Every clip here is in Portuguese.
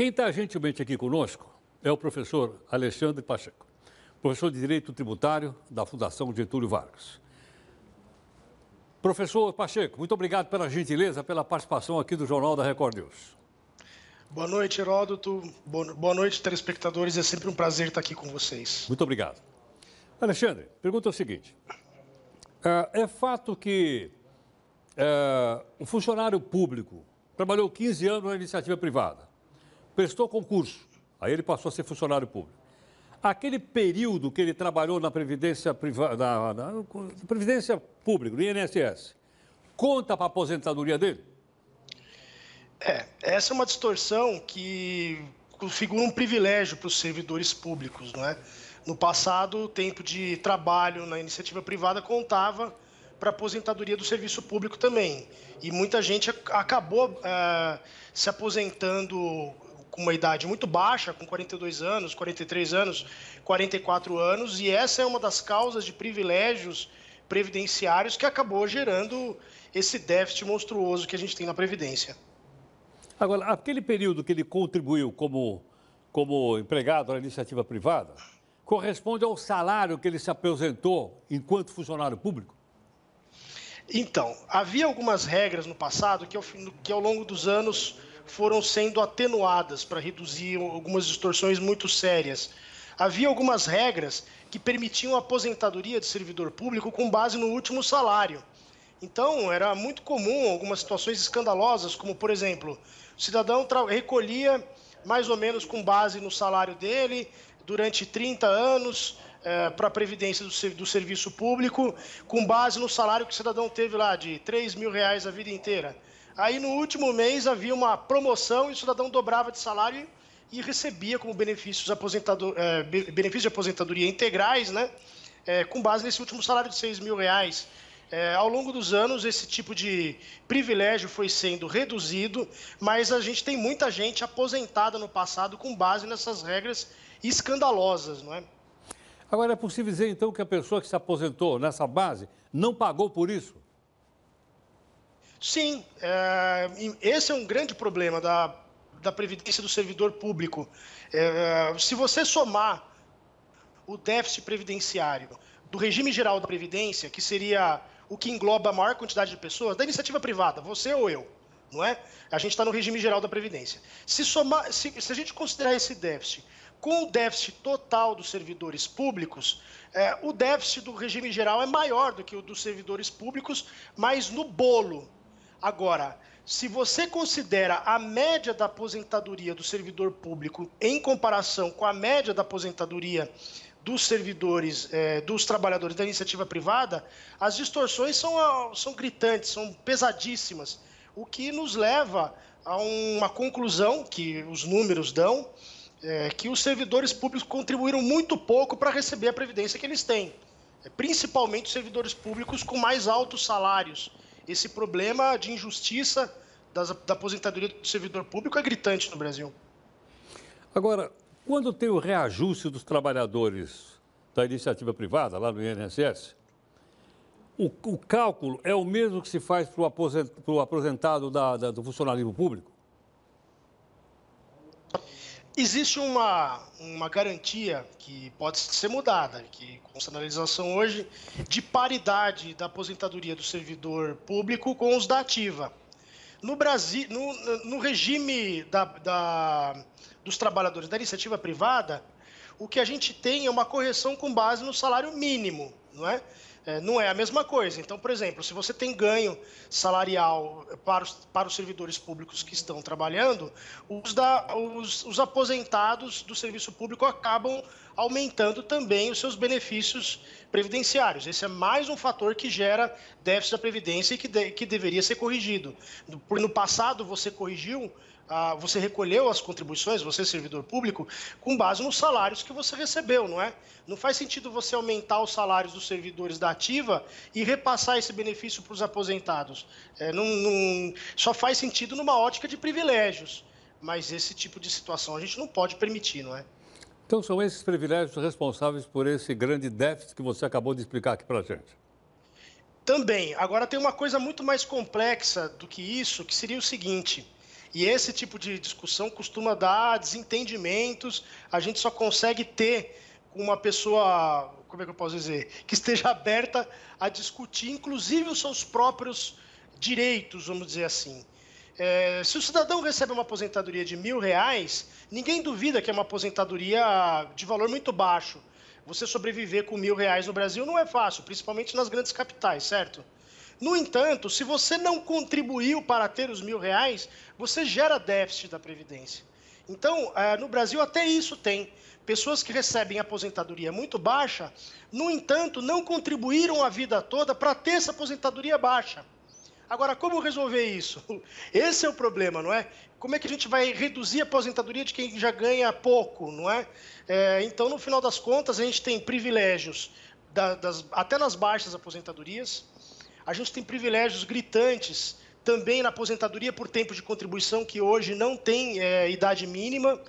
Quem está gentilmente aqui conosco é o professor Alexandre Pacheco, professor de Direito Tributário da Fundação Getúlio Vargas. Professor Pacheco, muito obrigado pela gentileza, pela participação aqui do Jornal da Record News. Boa noite, Heródoto. Boa noite, telespectadores. É sempre um prazer estar aqui com vocês. Muito obrigado. Alexandre, pergunta é o seguinte. É fato que o funcionário público trabalhou 15 anos na iniciativa privada, prestou concurso, aí ele passou a ser funcionário público. Aquele período que ele trabalhou na Previdência privada, na Previdência Pública, no INSS, conta para a aposentadoria dele? Essa é uma distorção que configura um privilégio para os servidores públicos, não é? No passado, o tempo de trabalho na iniciativa privada contava para a aposentadoria do serviço público também. E muita gente acabou se aposentando com uma idade muito baixa, com 42 anos, 43 anos, 44 anos, e essa é uma das causas de privilégios previdenciários que acabou gerando esse déficit monstruoso que a gente tem na Previdência. Agora, aquele período que ele contribuiu como empregado na iniciativa privada, corresponde ao salário que ele se aposentou enquanto funcionário público? Então, havia algumas regras no passado que ao longo dos anos foram sendo atenuadas para reduzir algumas distorções muito sérias. Havia algumas regras que permitiam a aposentadoria de servidor público com base no último salário. Então, era muito comum algumas situações escandalosas, como, por exemplo, o cidadão recolhia mais ou menos com base no salário dele durante 30 anos para a Previdência do Serviço Público, com base no salário que o cidadão teve lá de R$3.000 a vida inteira. Aí, no último mês, havia uma promoção e o cidadão dobrava de salário e recebia como benefícios de aposentadoria integrais, né, com base nesse último salário de R$6.000. Ao longo dos anos, esse tipo de privilégio foi sendo reduzido, mas a gente tem muita gente aposentada no passado com base nessas regras escandalosas, não é? Agora, é possível dizer, então, que a pessoa que se aposentou nessa base não pagou por isso? Sim, esse é um grande problema da Previdência do servidor público. Se você somar o déficit previdenciário do regime geral da Previdência, que seria o que engloba a maior quantidade de pessoas, da iniciativa privada, você ou eu, não é? A gente está no regime geral da Previdência. Se a gente considerar esse déficit com o déficit total dos servidores públicos, o déficit do regime geral é maior do que o dos servidores públicos, mas no bolo. Agora, se você considera a média da aposentadoria do servidor público em comparação com a média da aposentadoria dos servidores, dos trabalhadores da iniciativa privada, as distorções são gritantes, são pesadíssimas, o que nos leva a uma conclusão que os números dão, que os servidores públicos contribuíram muito pouco para receber a previdência que eles têm, principalmente os servidores públicos com mais altos salários. Esse problema de injustiça da aposentadoria do servidor público é gritante no Brasil. Agora, quando tem o reajuste dos trabalhadores da iniciativa privada, lá no INSS, o cálculo é o mesmo que se faz para o aposentado do funcionalismo público? Existe uma garantia que pode ser mudada, que consta na legislação hoje, de paridade da aposentadoria do servidor público com os da ativa. No Brasil, no regime dos trabalhadores da iniciativa privada, o que a gente tem é uma correção com base no salário mínimo, não é? Não é a mesma coisa. Então, por exemplo, se você tem ganho salarial para os servidores públicos que estão trabalhando, os aposentados do serviço público acabam aumentando também os seus benefícios previdenciários. Esse é mais um fator que gera déficit da Previdência e que deveria ser corrigido. No passado, você corrigiu, você recolheu as contribuições, você servidor público, com base nos salários que você recebeu, não é? Não faz sentido você aumentar os salários dos servidores da ativa e repassar esse benefício para os aposentados. Só faz sentido numa ótica de privilégios, mas esse tipo de situação a gente não pode permitir, não é? Então são esses privilégios responsáveis por esse grande déficit que você acabou de explicar aqui para a gente. Também. Agora tem uma coisa muito mais complexa do que isso, que seria o seguinte: E esse tipo de discussão costuma dar desentendimentos, a gente só consegue ter com uma pessoa, como é que eu posso dizer, que esteja aberta a discutir, inclusive, os seus próprios direitos, vamos dizer assim. Se o cidadão recebe uma aposentadoria de R$ 1.000, ninguém duvida que é uma aposentadoria de valor muito baixo. Você sobreviver com R$ 1.000 no Brasil não é fácil, principalmente nas grandes capitais, certo? No entanto, se você não contribuiu para ter os R$ 1.000, você gera déficit da Previdência. Então, no Brasil até isso tem. Pessoas que recebem aposentadoria muito baixa, no entanto, não contribuíram a vida toda para ter essa aposentadoria baixa. Agora, como resolver isso? Esse é o problema, não é? Como é que a gente vai reduzir a aposentadoria de quem já ganha pouco, não é? Então, no final das contas, a gente tem privilégios até nas baixas aposentadorias. A gente tem privilégios gritantes também na aposentadoria por tempo de contribuição, que hoje não tem idade mínima.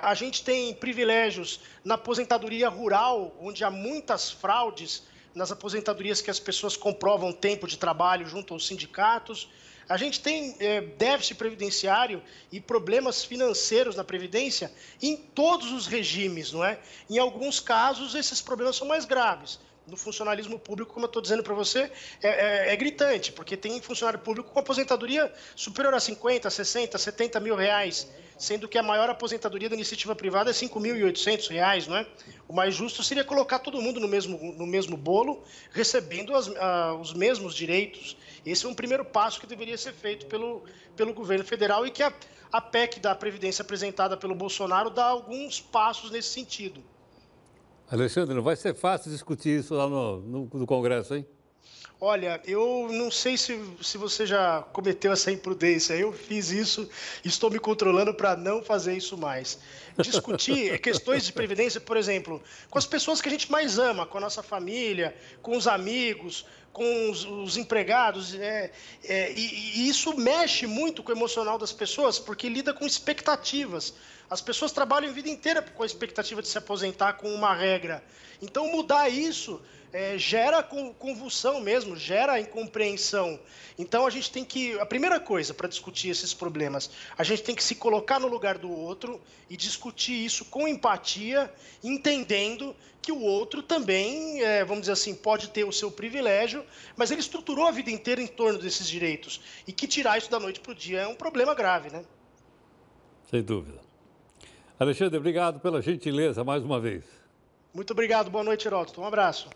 A gente tem privilégios na aposentadoria rural, onde há muitas fraudes nas aposentadorias que as pessoas comprovam tempo de trabalho junto aos sindicatos. A gente tem déficit previdenciário e problemas financeiros na Previdência em todos os regimes, não é? Em alguns casos, esses problemas são mais graves. No funcionalismo público, como eu estou dizendo para você, é gritante, porque tem funcionário público com aposentadoria superior a 50, 60, 70 mil reais, sendo que a maior aposentadoria da iniciativa privada é R$ 5.800, não é? O mais justo seria colocar todo mundo no mesmo bolo, recebendo os mesmos direitos. Esse é um primeiro passo que deveria ser feito pelo governo federal e que a PEC da Previdência apresentada pelo Bolsonaro dá alguns passos nesse sentido. Alexandre, não vai ser fácil discutir isso lá no Congresso, hein? Olha, eu não sei se você já cometeu essa imprudência. Eu fiz isso e estou me controlando para não fazer isso mais. Discutir questões de previdência, por exemplo, com as pessoas que a gente mais ama, com a nossa família, com os amigos, com os empregados. E isso mexe muito com o emocional das pessoas, porque lida com expectativas. As pessoas trabalham a vida inteira com a expectativa de se aposentar com uma regra. Então, mudar isso gera convulsão mesmo, gera incompreensão. Então, a gente tem que... A primeira coisa para discutir esses problemas, a gente tem que se colocar no lugar do outro e discutir isso com empatia, entendendo que o outro também, vamos dizer assim, pode ter o seu privilégio, mas ele estruturou a vida inteira em torno desses direitos. E que tirar isso da noite para o dia é um problema grave, né? Sem dúvida. Alexandre, obrigado pela gentileza mais uma vez. Muito obrigado. Boa noite, Heródoto. Um abraço.